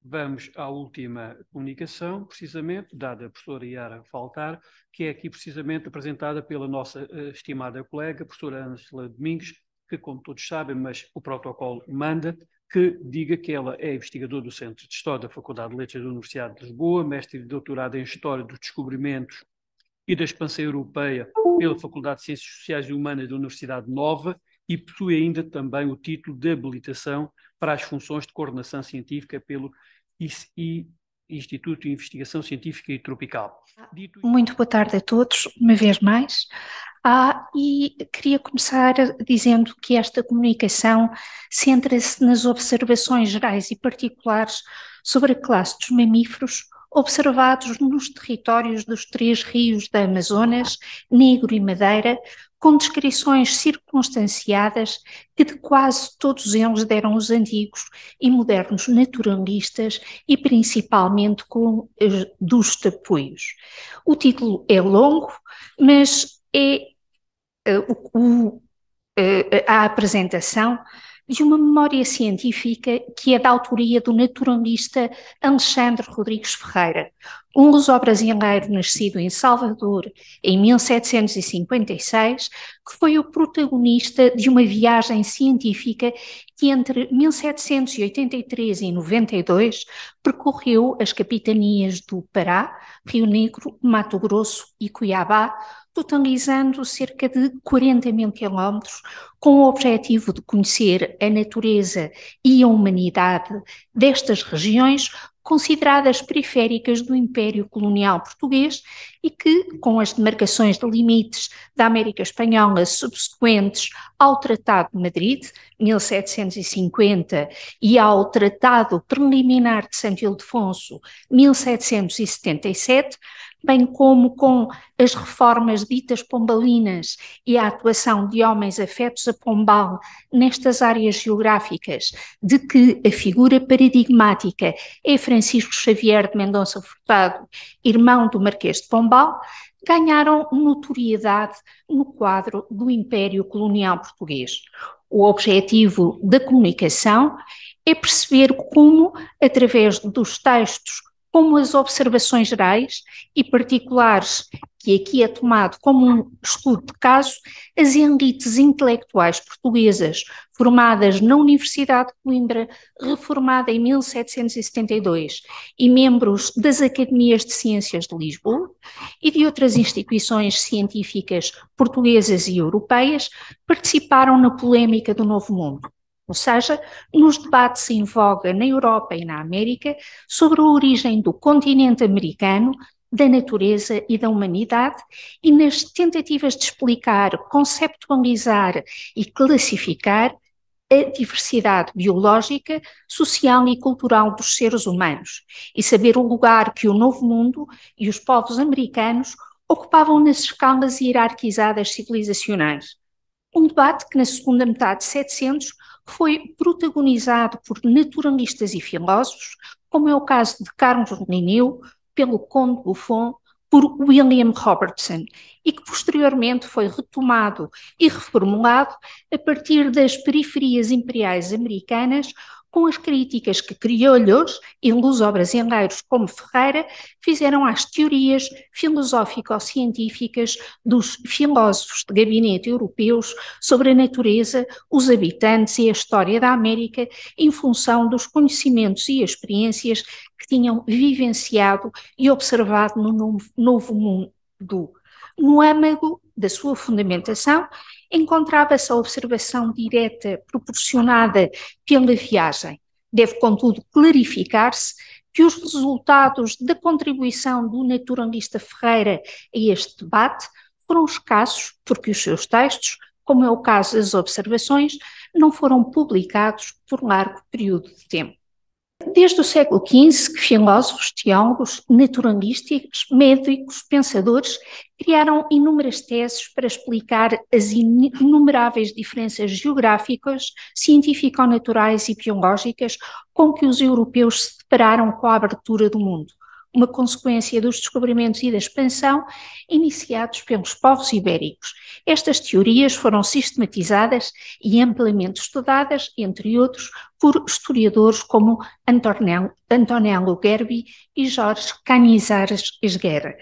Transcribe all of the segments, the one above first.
Vamos à última comunicação, precisamente, dada a professora Yara Faltar, que é aqui precisamente apresentada pela nossa estimada colega, a professora Ângela Domingues, que, como todos sabem, mas o protocolo manda, que diga que ela é investigadora do Centro de História da Faculdade de Letras da Universidade de Lisboa, mestre e doutorada em História dos Descobrimentos e da Expansão Europeia pela Faculdade de Ciências Sociais e Humanas da Universidade Nova e possui ainda também o título de habilitação para as funções de coordenação científica pelo Instituto de Investigação Científica e Tropical. Muito boa tarde a todos, uma vez mais. E queria começar dizendo que esta comunicação centra-se nas observações gerais e particulares sobre a classe dos mamíferos observados nos territórios dos três rios da Amazonas, Negro e Madeira, com descrições circunstanciadas que de quase todos eles deram os antigos e modernos naturalistas e principalmente com dos tapuios. O título é longo, mas é a apresentação de uma memória científica que é da autoria do naturalista Alexandre Rodrigues Ferreira, um luso-brasileiro nascido em Salvador em 1756, que foi o protagonista de uma viagem científica que entre 1783 e 92 percorreu as capitanias do Pará, Rio Negro, Mato Grosso e Cuiabá, totalizando cerca de 40 mil quilómetros, com o objetivo de conhecer a natureza e a humanidade destas regiões consideradas periféricas do Império Colonial Português e que, com as demarcações de limites da América Espanhola subsequentes ao Tratado de Madrid, 1750, e ao Tratado Preliminar de Santo Ildefonso, 1777, bem como com as reformas ditas pombalinas e a atuação de homens afetos a Pombal nestas áreas geográficas, de que a figura paradigmática é Francisco Xavier de Mendonça Furtado, irmão do Marquês de Pombal, ganharam notoriedade no quadro do Império Colonial Português. O objetivo da comunicação é perceber como, através dos textos, como as observações gerais e particulares, que aqui é tomado como um estudo de caso, as elites intelectuais portuguesas, formadas na Universidade de Coimbra, reformada em 1772, e membros das Academias de Ciências de Lisboa e de outras instituições científicas portuguesas e europeias, participaram na polémica do Novo Mundo. Ou seja, nos debates em voga na Europa e na América sobre a origem do continente americano, da natureza e da humanidade, e nas tentativas de explicar, conceptualizar e classificar a diversidade biológica, social e cultural dos seres humanos, e saber o lugar que o Novo Mundo e os povos americanos ocupavam nas escalas hierarquizadas civilizacionais. Um debate que na segunda metade de 700 foi protagonizado por naturalistas e filósofos, como é o caso de Carlos Linneu, pelo Conde Buffon, por William Robertson, e que posteriormente foi retomado e reformulado a partir das periferias imperiais americanas, com as críticas que criolhos e luso-brasileiros como Ferreira fizeram às teorias filosófico-científicas dos filósofos de gabinete europeus sobre a natureza, os habitantes e a história da América, em função dos conhecimentos e experiências que tinham vivenciado e observado no Novo Mundo. No âmago da sua fundamentação, encontrava-se a observação direta proporcionada pela viagem. Deve, contudo, clarificar-se que os resultados da contribuição do naturalista Ferreira a este debate foram escassos, porque os seus textos, como é o caso das observações, não foram publicados por largo período de tempo. Desde o século XV, que filósofos, teólogos, naturalistas, médicos, pensadores criaram inúmeras teses para explicar as inumeráveis diferenças geográficas, científico-naturais e biológicas com que os europeus se depararam com a abertura do mundo. uma consequência dos descobrimentos e da expansão iniciados pelos povos ibéricos. Estas teorias foram sistematizadas e amplamente estudadas, entre outros, por historiadores como Antonello Gerbi e Jorge Cañizares Esguerra.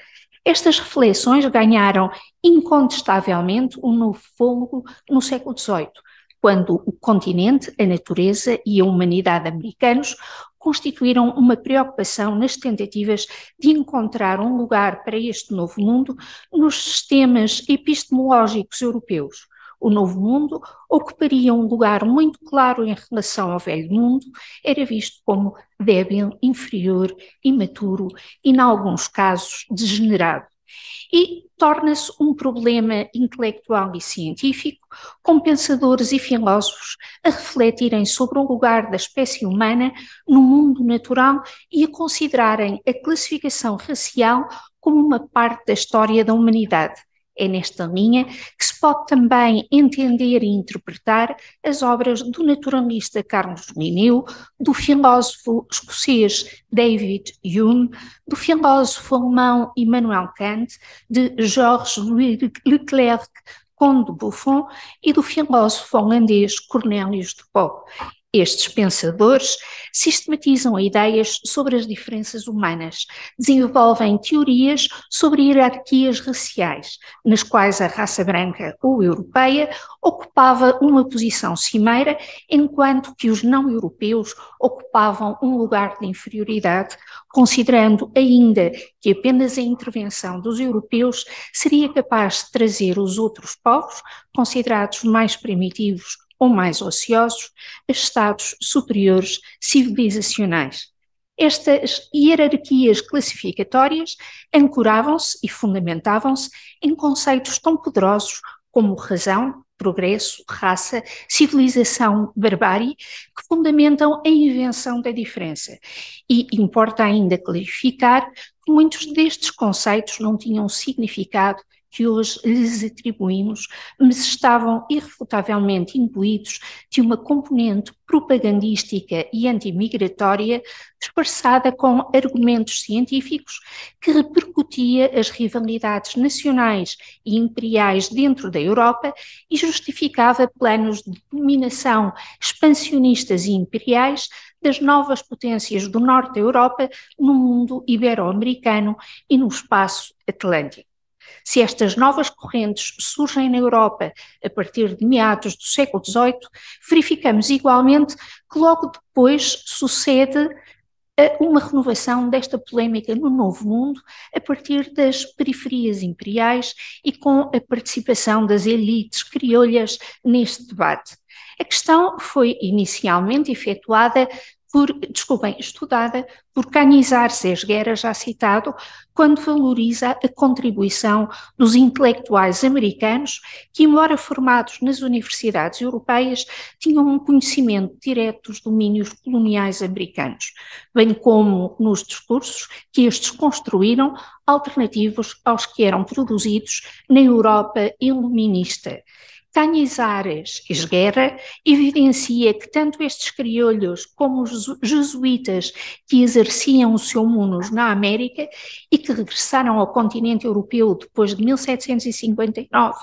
Estas reflexões ganharam incontestavelmente um novo fôlego no século XVIII, quando o continente, a natureza e a humanidade americanos constituíram uma preocupação nas tentativas de encontrar um lugar para este novo mundo nos sistemas epistemológicos europeus. O novo mundo ocuparia um lugar muito claro em relação ao velho mundo, era visto como débil, inferior, imaturo e, em alguns casos, degenerado. E torna-se um problema intelectual e científico, com pensadores e filósofos a refletirem sobre o lugar da espécie humana no mundo natural e a considerarem a classificação racial como uma parte da história da humanidade. É nesta linha que se pode também entender e interpretar as obras do naturalista Carlos Linneu, do filósofo escocês David Hume, do filósofo alemão Immanuel Kant, de Georges Leclerc, Conde de Buffon, e do filósofo holandês Cornelius de Pau. Estes pensadores sistematizam ideias sobre as diferenças humanas, desenvolvem teorias sobre hierarquias raciais, nas quais a raça branca ou europeia ocupava uma posição cimeira, enquanto que os não-europeus ocupavam um lugar de inferioridade, considerando ainda que apenas a intervenção dos europeus seria capaz de trazer os outros povos, considerados mais primitivos ou mais ociosos, a estados superiores civilizacionais. Estas hierarquias classificatórias ancoravam-se e fundamentavam-se em conceitos tão poderosos como razão, progresso, raça, civilização, barbárie, que fundamentam a invenção da diferença. E importa ainda clarificar que muitos destes conceitos não tinham significado que hoje lhes atribuímos, mas estavam irrefutavelmente imbuídos de uma componente propagandística e antimigratória disfarçada com argumentos científicos que repercutia as rivalidades nacionais e imperiais dentro da Europa e justificava planos de dominação expansionistas e imperiais das novas potências do norte da Europa no mundo ibero-americano e no espaço atlântico. Se estas novas correntes surgem na Europa a partir de meados do século XVIII, verificamos igualmente que logo depois sucede uma renovação desta polémica no Novo Mundo a partir das periferias imperiais e com a participação das elites criolhas neste debate. A questão foi inicialmente estudada por Cañizares Esguerra, já citado, quando valoriza a contribuição dos intelectuais americanos que, embora formados nas universidades europeias, tinham um conhecimento direto dos domínios coloniais americanos, bem como nos discursos que estes construíram, alternativos aos que eram produzidos na Europa iluminista. Cañizares Esguerra evidencia que tanto estes criolhos como os jesuítas que exerciam o seu munus na América e que regressaram ao continente europeu depois de 1759,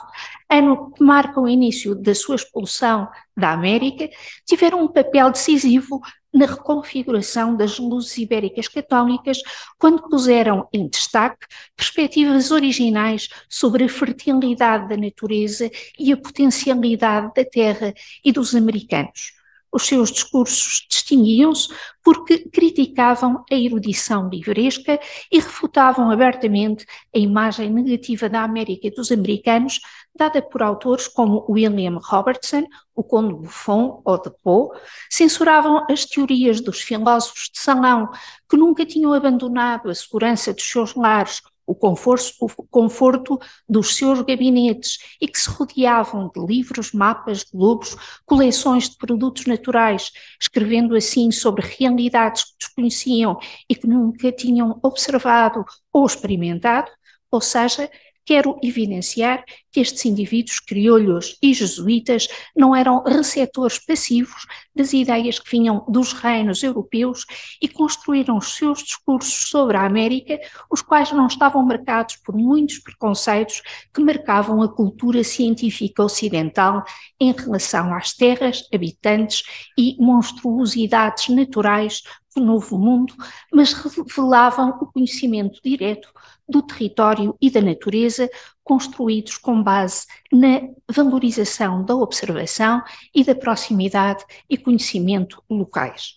ano que marca o início da sua expulsão da América, tiveram um papel decisivo na reconfiguração das luzes ibéricas católicas, quando puseram em destaque perspectivas originais sobre a fertilidade da natureza e a potencialidade da terra e dos americanos. Os seus discursos distinguiam-se porque criticavam a erudição livresca e refutavam abertamente a imagem negativa da América e dos americanos, dada por autores como William Robertson, o Conde de Buffon ou de Pau, censuravam as teorias dos filósofos de salão que nunca tinham abandonado a segurança dos seus lares, o conforto dos seus gabinetes e que se rodeavam de livros, mapas, globos, coleções de produtos naturais, escrevendo assim sobre realidades que desconheciam e que nunca tinham observado ou experimentado, ou seja, quero evidenciar que estes indivíduos criolhos e jesuítas não eram receptores passivos das ideias que vinham dos reinos europeus e construíram os seus discursos sobre a América, os quais não estavam marcados por muitos preconceitos que marcavam a cultura científica ocidental em relação às terras, habitantes e monstruosidades naturais do Novo Mundo, mas revelavam o conhecimento direto do território e da natureza, construídos com base na valorização da observação e da proximidade e conhecimento locais.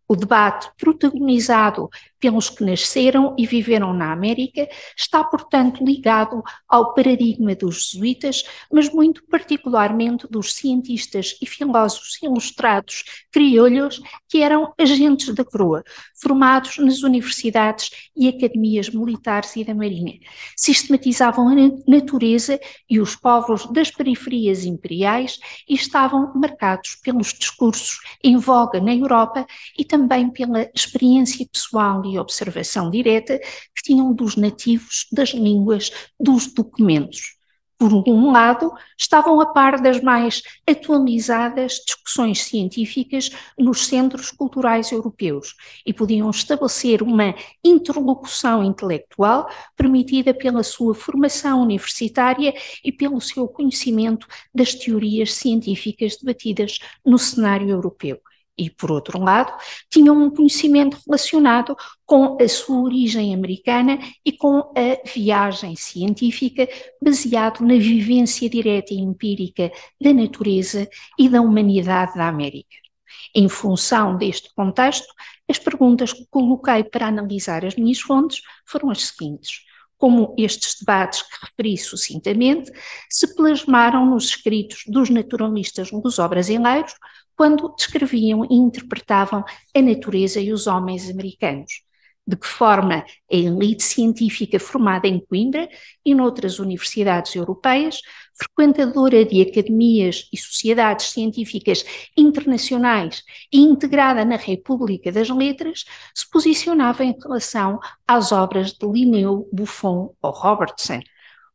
O debate protagonizado pelos que nasceram e viveram na América está, portanto, ligado ao paradigma dos jesuítas, mas muito particularmente dos cientistas e filósofos ilustrados criolhos que eram agentes da coroa, formados nas universidades e academias militares e da marinha. Sistematizavam a natureza e os povos das periferias imperiais e estavam marcados pelos discursos em voga na Europa e também pela experiência pessoal e observação direta que tinham dos nativos, das línguas, dos documentos. Por um lado, estavam a par das mais atualizadas discussões científicas nos centros culturais europeus e podiam estabelecer uma interlocução intelectual permitida pela sua formação universitária e pelo seu conhecimento das teorias científicas debatidas no cenário europeu. E, por outro lado, tinham um conhecimento relacionado com a sua origem americana e com a viagem científica baseado na vivência direta e empírica da natureza e da humanidade da América. Em função deste contexto, as perguntas que coloquei para analisar as minhas fontes foram as seguintes: como estes debates que referi sucintamente se plasmaram nos escritos dos naturalistas luso-brasileiros quando descreviam e interpretavam a natureza e os homens americanos. De que forma a elite científica formada em Coimbra e noutras universidades europeias, frequentadora de academias e sociedades científicas internacionais e integrada na República das Letras, se posicionava em relação às obras de Linneu, Buffon ou Robertson.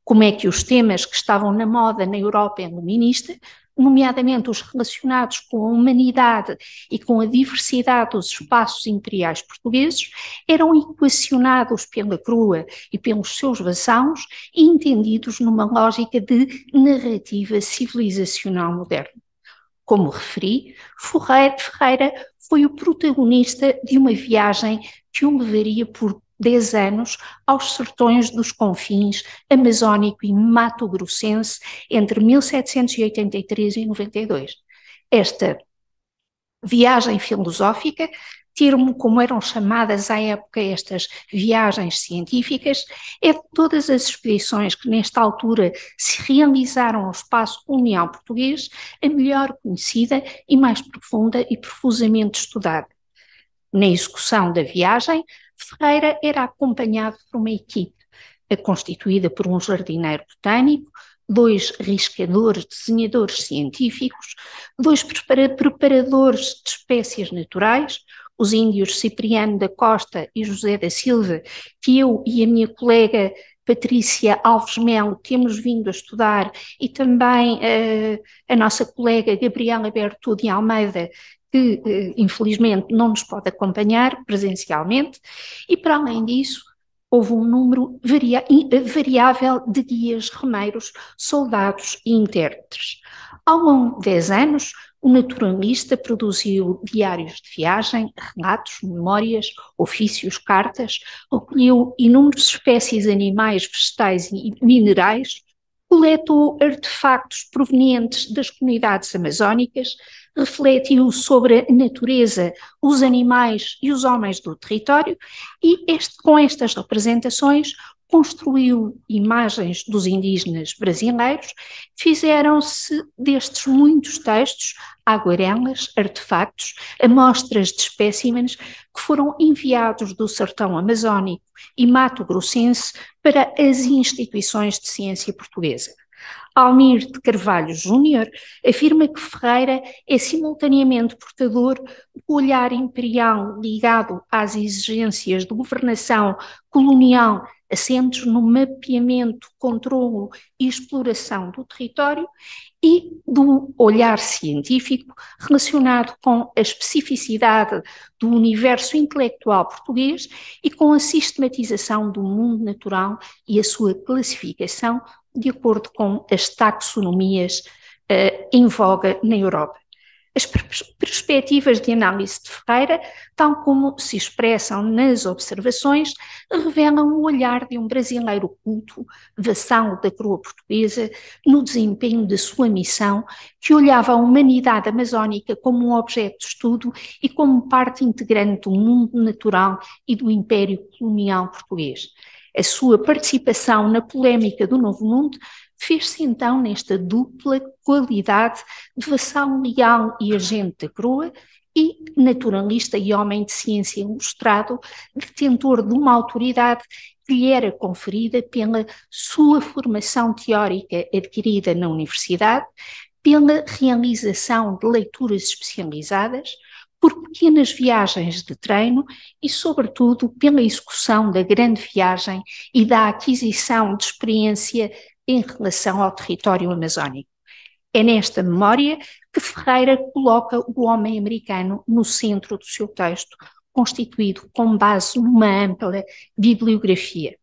Como é que os temas que estavam na moda na Europa iluminista, nomeadamente os relacionados com a humanidade e com a diversidade dos espaços imperiais portugueses, eram equacionados pela coroa e pelos seus vassalos e entendidos numa lógica de narrativa civilizacional moderna. Como referi, Ferreira foi o protagonista de uma viagem que o levaria por 10 anos aos sertões dos confins amazónico e mato-grossense entre 1783 e 92. Esta viagem filosófica, termo como eram chamadas à época estas viagens científicas, é de todas as expedições que nesta altura se realizaram ao espaço colonial português, a melhor conhecida e mais profunda e profusamente estudada. Na execução da viagem, Ferreira era acompanhado por uma equipe constituída por um jardineiro botânico, 2 riscadores, desenhadores científicos, 2 preparadores de espécies naturais, os índios Cipriano da Costa e José da Silva, que eu e a minha colega Patrícia Alves Melo temos vindo a estudar, e também a nossa colega Gabriela Berto de Almeida, que infelizmente não nos pode acompanhar presencialmente, e para além disso houve um número variável de guias, remeiros, soldados e intérpretes. Ao longo de 10 anos, o naturalista produziu diários de viagem, relatos, memórias, ofícios, cartas, recolheu inúmeras espécies animais, vegetais e minerais, coletou artefactos provenientes das comunidades amazónicas, refletiu sobre a natureza, os animais e os homens do território e com estas representações construiu imagens dos indígenas brasileiros, fizeram-se destes muitos textos, aguarelas, artefactos, amostras de espécimens que foram enviados do sertão amazónico e mato-grossense para as instituições de ciência portuguesa. Almir de Carvalho Júnior afirma que Ferreira é simultaneamente portador do olhar imperial ligado às exigências de governação colonial assentes no mapeamento, controlo e exploração do território e do olhar científico relacionado com a especificidade do universo intelectual português e com a sistematização do mundo natural e a sua classificação de acordo com as taxonomias em voga na Europa. As perspectivas de análise de Ferreira, tal como se expressam nas observações, revelam o olhar de um brasileiro culto, vassalo da coroa portuguesa, no desempenho da sua missão, que olhava a humanidade amazónica como um objeto de estudo e como parte integrante do mundo natural e do império colonial português. A sua participação na polémica do Novo Mundo fez-se então nesta dupla qualidade de vassalo leal e agente da coroa e naturalista e homem de ciência ilustrado, detentor de uma autoridade que lhe era conferida pela sua formação teórica adquirida na universidade, pela realização de leituras especializadas, por pequenas viagens de treino e, sobretudo, pela execução da grande viagem e da aquisição de experiência em relação ao território amazónico. É nesta memória que Ferreira coloca o homem americano no centro do seu texto, constituído com base numa ampla bibliografia.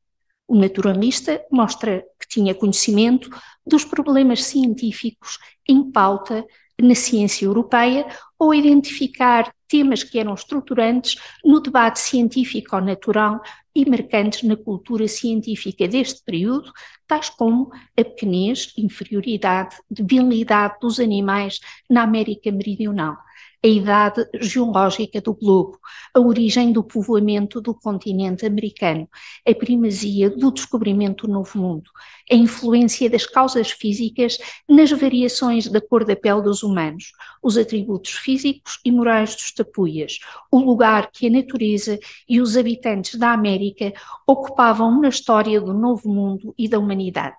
O naturalista mostra que tinha conhecimento dos problemas científicos em pauta na ciência europeia ou identificar temas que eram estruturantes no debate científico-natural e marcantes na cultura científica deste período, tais como a pequenez, inferioridade, debilidade dos animais na América Meridional, a idade geológica do globo, a origem do povoamento do continente americano, a primazia do descobrimento do Novo Mundo, a influência das causas físicas nas variações da cor da pele dos humanos, os atributos físicos e morais dos tapuias, o lugar que a natureza e os habitantes da América ocupavam na história do Novo Mundo e da humanidade.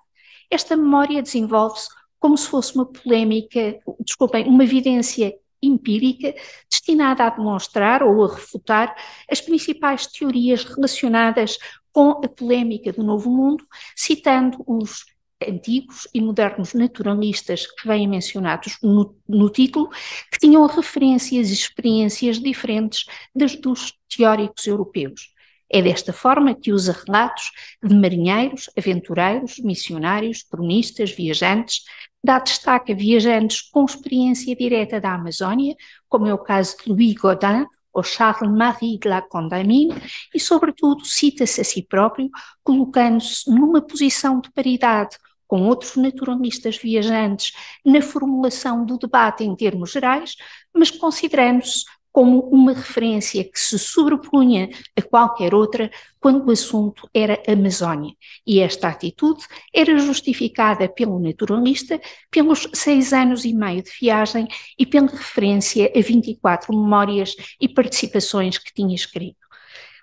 Esta memória desenvolve-se como se fosse uma evidência empírica destinada a demonstrar ou a refutar as principais teorias relacionadas com a polémica do Novo Mundo, citando os antigos e modernos naturalistas que vêm mencionados no título, que tinham referências e experiências diferentes das dos teóricos europeus. É desta forma que usa relatos de marinheiros, aventureiros, missionários, cronistas, viajantes, dá destaque a viajantes com experiência direta da Amazónia, como é o caso de Louis Gaudin ou Charles-Marie de la Condamine, e sobretudo cita-se a si próprio, colocando-se numa posição de paridade com outros naturalistas viajantes na formulação do debate em termos gerais, mas considerando-se como uma referência que se sobrepunha a qualquer outra quando o assunto era Amazónia. E esta atitude era justificada pelo naturalista pelos 6 anos e meio de viagem e pela referência a 24 memórias e participações que tinha escrito.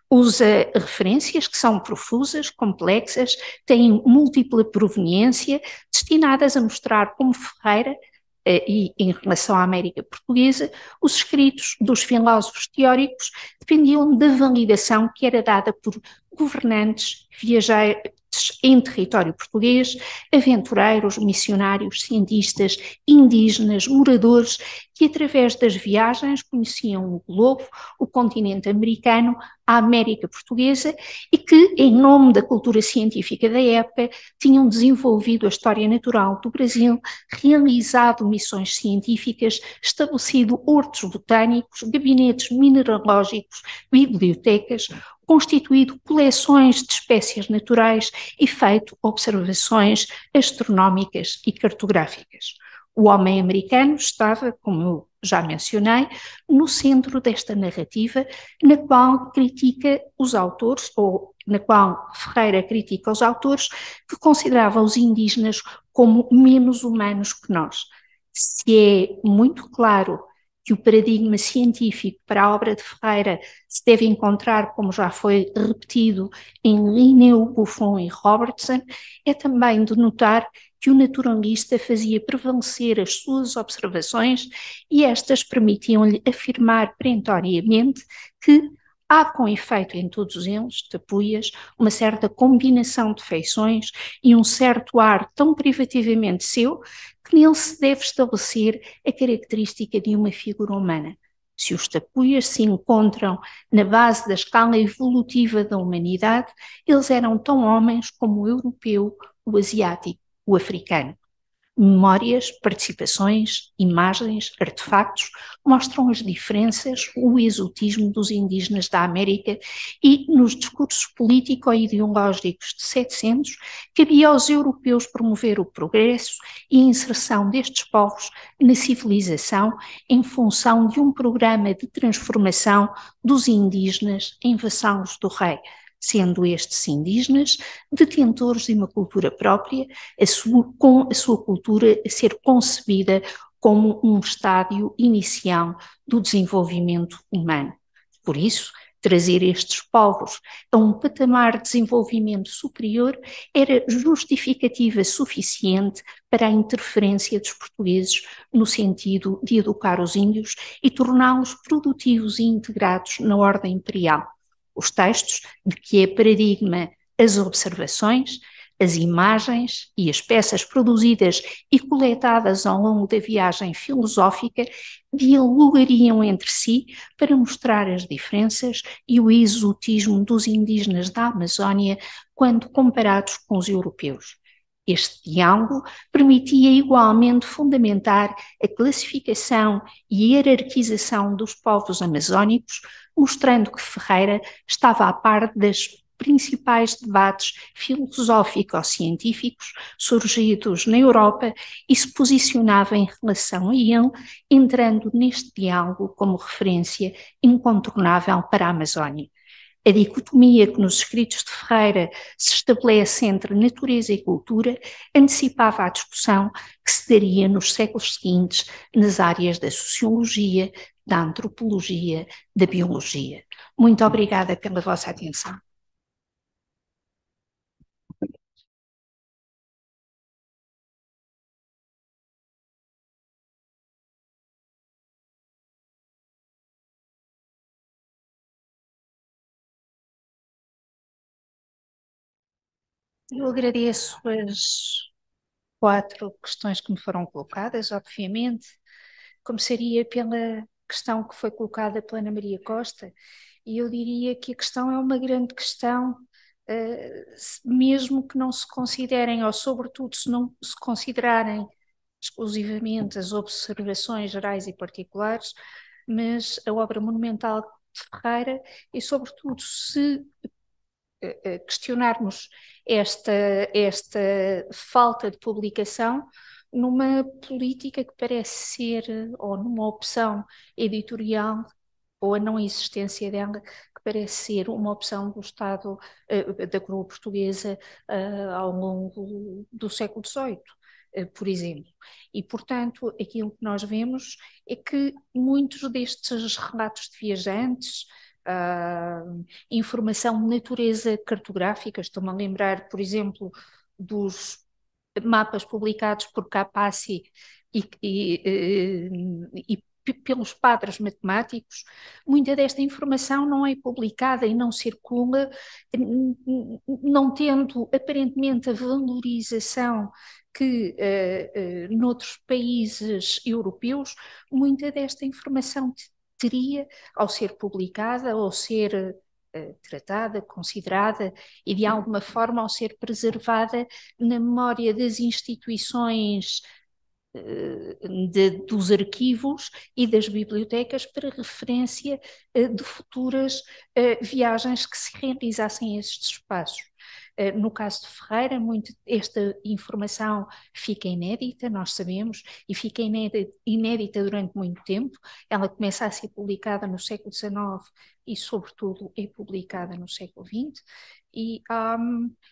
Usa referências que são profusas, complexas, têm múltipla proveniência, destinadas a mostrar como Ferreira, e em relação à América Portuguesa, os escritos dos filósofos teóricos dependiam da validação que era dada por governantes, viajantes em território português, aventureiros, missionários, cientistas, indígenas, moradores, que através das viagens conheciam o globo, o continente americano, a América Portuguesa e que, em nome da cultura científica da época, tinham desenvolvido a história natural do Brasil, realizado missões científicas, estabelecido hortos botânicos, gabinetes mineralógicos, bibliotecas, constituído coleções de espécies naturais e feito observações astronómicas e cartográficas. O homem americano estava, como eu já mencionei, no centro desta narrativa, na qual critica os autores, ou na qual Ferreira critica os autores, que consideravam os indígenas como menos humanos que nós. Se é muito claro que o paradigma científico para a obra de Ferreira se deve encontrar, como já foi repetido, em Linneu, Buffon e Robertson, é também de notar que o naturalista fazia prevalecer as suas observações e estas permitiam-lhe afirmar perentoriamente que há com efeito em todos eles, tapuias, uma certa combinação de feições e um certo ar tão privativamente seu que nele se deve estabelecer a característica de uma figura humana. Se os tapuias se encontram na base da escala evolutiva da humanidade, eles eram tão homens como o europeu, o asiático, o africano. Memórias, participações, imagens, artefactos mostram as diferenças, o exotismo dos indígenas da América e, nos discursos político-ideológicos de 700, cabia aos europeus promover o progresso e a inserção destes povos na civilização em função de um programa de transformação dos indígenas em vassalos do rei, sendo estes indígenas detentores de uma cultura própria, com a sua cultura a ser concebida como um estádio inicial do desenvolvimento humano. Por isso, trazer estes povos a um patamar de desenvolvimento superior era justificativa suficiente para a interferência dos portugueses no sentido de educar os índios e torná-los produtivos e integrados na ordem imperial. Os textos de que é paradigma as observações, as imagens e as peças produzidas e coletadas ao longo da viagem filosófica dialogariam entre si para mostrar as diferenças e o exotismo dos indígenas da Amazónia quando comparados com os europeus. Este diálogo permitia igualmente fundamentar a classificação e hierarquização dos povos amazónicos, mostrando que Ferreira estava a par das principais debates filosófico-científicos surgidos na Europa e se posicionava em relação a ele, entrando neste diálogo como referência incontornável para a Amazónia. A dicotomia que nos escritos de Ferreira se estabelece entre natureza e cultura antecipava a discussão que se daria nos séculos seguintes nas áreas da sociologia, da antropologia, da biologia. Muito obrigada pela vossa atenção. Eu agradeço as 4 questões que me foram colocadas, obviamente. Começaria pela questão que foi colocada pela Ana Maria Costa, e eu diria que a questão é uma grande questão, mesmo que não se considerem, ou sobretudo se não se considerarem exclusivamente as observações gerais e particulares, mas a obra monumental de Ferreira, e sobretudo se questionarmos esta falta de publicação numa política que parece ser, ou numa opção editorial, ou a não existência dela, que parece ser uma opção do Estado, da coroa portuguesa, ao longo do século XVIII. Por exemplo. E, portanto, aquilo que nós vemos é que muitos destes relatos de viajantes, informação de natureza cartográfica, estou-me a lembrar, por exemplo, dos mapas publicados por Capassi e pelos padres matemáticos, muita desta informação não é publicada e não circula, não tendo aparentemente a valorização que noutros países europeus, muita desta informação teria ao ser publicada, ao ser tratada, considerada e de alguma forma ao ser preservada na memória das instituições dos arquivos e das bibliotecas para referência de futuras viagens que se realizassem a estes espaços. No caso de Ferreira, esta informação fica inédita, nós sabemos, e fica inédita durante muito tempo. Ela começa a ser publicada no século XIX e, sobretudo, é publicada no século XX. E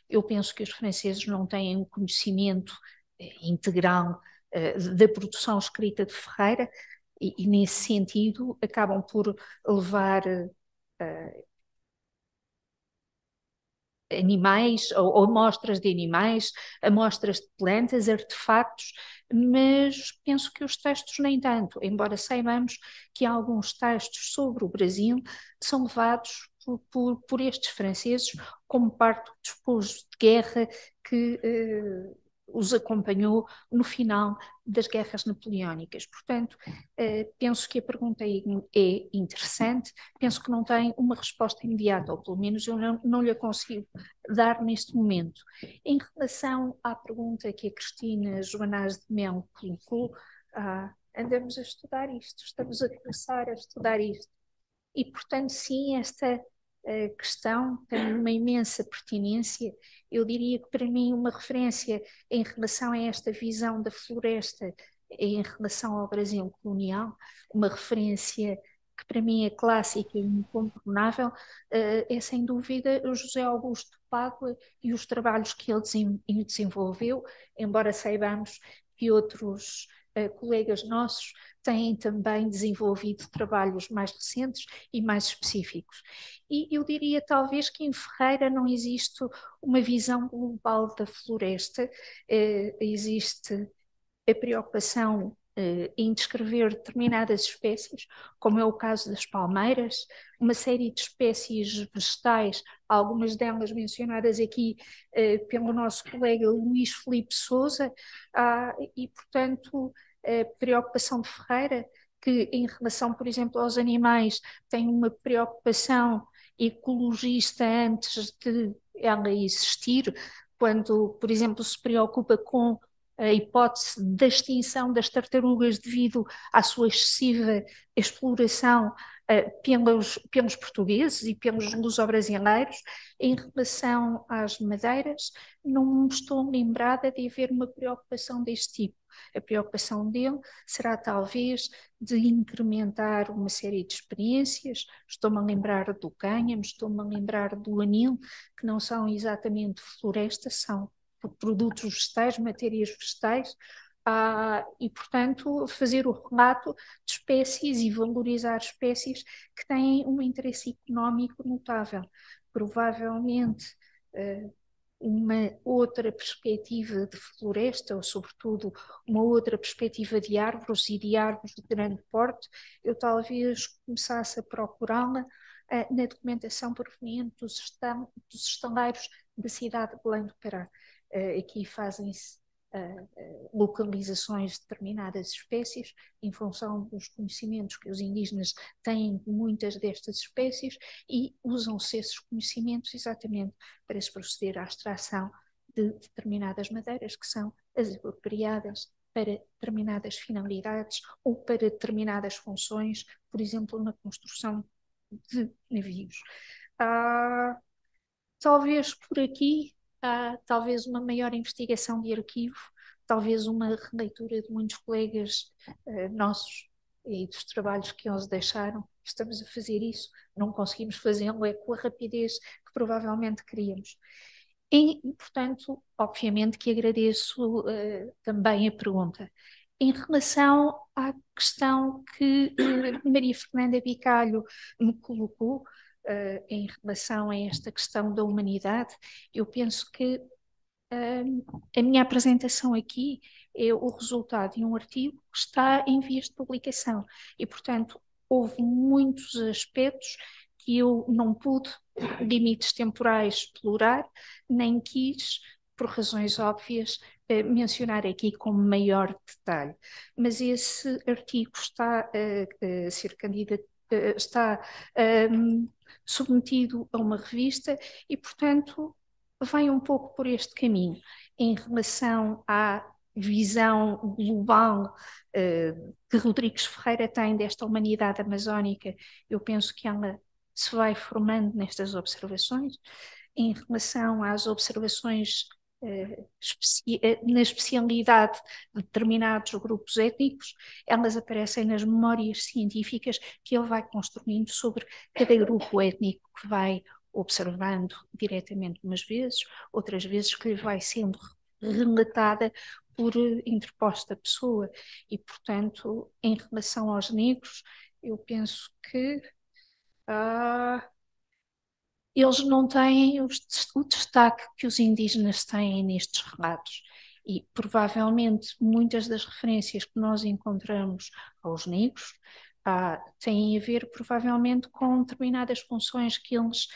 eu penso que os franceses não têm um conhecimento integral da produção escrita de Ferreira e nesse sentido acabam por levar animais ou amostras de animais, amostras de plantas, artefactos mas penso que os textos nem tanto, embora saibamos que alguns textos sobre o Brasil são levados por estes franceses como parte do despojos de guerra que os acompanhou no final das guerras napoleónicas. Portanto, penso que a pergunta é interessante, penso que não tem uma resposta imediata, ou pelo menos eu não lhe consigo dar neste momento. Em relação à pergunta que a Cristina Joanás de Melo colocou, andamos a estudar isto, estamos a começar a estudar isto. E, portanto, sim, esta questão tem uma imensa pertinência. Eu diria que, para mim, uma referência em relação a esta visão da floresta em relação ao Brasil colonial, uma referência que para mim é clássica e incontornável, é sem dúvida o José Augusto Pádua e os trabalhos que ele desenvolveu, embora saibamos que outros colegas nossos têm também desenvolvido trabalhos mais recentes e mais específicos. E eu diria talvez que em Ferreira não existe uma visão global da floresta, existe a preocupação em descrever determinadas espécies, como é o caso das palmeiras, uma série de espécies vegetais, algumas delas mencionadas aqui pelo nosso colega Luís Filipe Sousa, e, portanto, a preocupação de Ferreira, que em relação, por exemplo, aos animais, tem uma preocupação ecologista antes de ela existir, quando, por exemplo, se preocupa com a hipótese da extinção das tartarugas devido à sua excessiva exploração pelos portugueses e pelos luso-brasileiros. Em relação às madeiras, não estou lembrada de haver uma preocupação deste tipo. A preocupação dele será talvez de incrementar uma série de experiências. Estou-me a lembrar do cânhamo, estou-me a lembrar do anil, que não são exatamente florestas, são produtos vegetais, matérias vegetais, e, portanto, fazer o relato de espécies e valorizar espécies que têm um interesse económico notável. Provavelmente, uma outra perspectiva de floresta, ou sobretudo uma outra perspectiva de árvores e de árvores de grande porte, eu talvez começasse a procurá-la na documentação proveniente dos estaleiros da cidade de Belém do Pará. Aqui fazem-se localizações de determinadas espécies em função dos conhecimentos que os indígenas têm de muitas destas espécies e usam-se esses conhecimentos exatamente para se proceder à extração de determinadas madeiras que são as apropriadas para determinadas finalidades ou para determinadas funções, por exemplo, na construção de navios. Talvez por aqui, talvez uma maior investigação de arquivo, talvez uma releitura de muitos colegas nossos e dos trabalhos que eles deixaram. Estamos a fazer isso, não conseguimos fazê-lo com a rapidez que provavelmente queríamos. E, portanto, obviamente que agradeço também a pergunta. Em relação à questão que Maria Fernanda Bicalho me colocou, em relação a esta questão da humanidade, eu penso que a minha apresentação aqui é o resultado de um artigo que está em vias de publicação e, portanto, houve muitos aspectos que eu não pude, limites temporais, explorar, nem quis, por razões óbvias, mencionar aqui com maior detalhe. Mas esse artigo está a ser candidato, está submetido a uma revista e, portanto, vai um pouco por este caminho em relação à visão global que Rodrigues Ferreira tem desta humanidade amazónica. Eu penso que ela se vai formando nestas observações. Em relação às observações na especialidade de determinados grupos étnicos, elas aparecem nas memórias científicas que ele vai construindo sobre cada grupo étnico que vai observando diretamente umas vezes, outras vezes que lhe vai sendo relatada por interposta pessoa. E, portanto, em relação aos negros, eu penso que eles não têm o destaque que os indígenas têm nestes relatos. E provavelmente muitas das referências que nós encontramos aos negros têm a ver provavelmente com determinadas funções que eles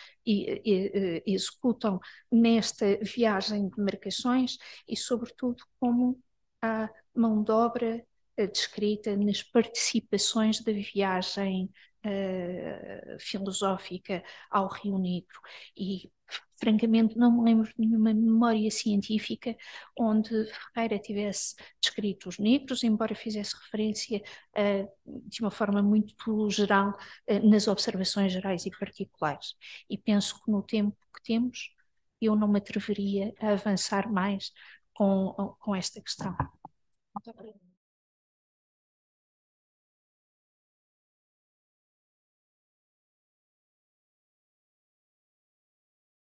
executam nesta viagem de marcações e sobretudo como a mão de obra descrita nas participações da viagem filosófica ao Rio Negro. E francamente não me lembro de nenhuma memória científica onde Ferreira tivesse descrito os negros, embora fizesse referência de uma forma muito geral nas observações gerais e particulares. E penso que no tempo que temos eu não me atreveria a avançar mais com esta questão. Muito obrigada.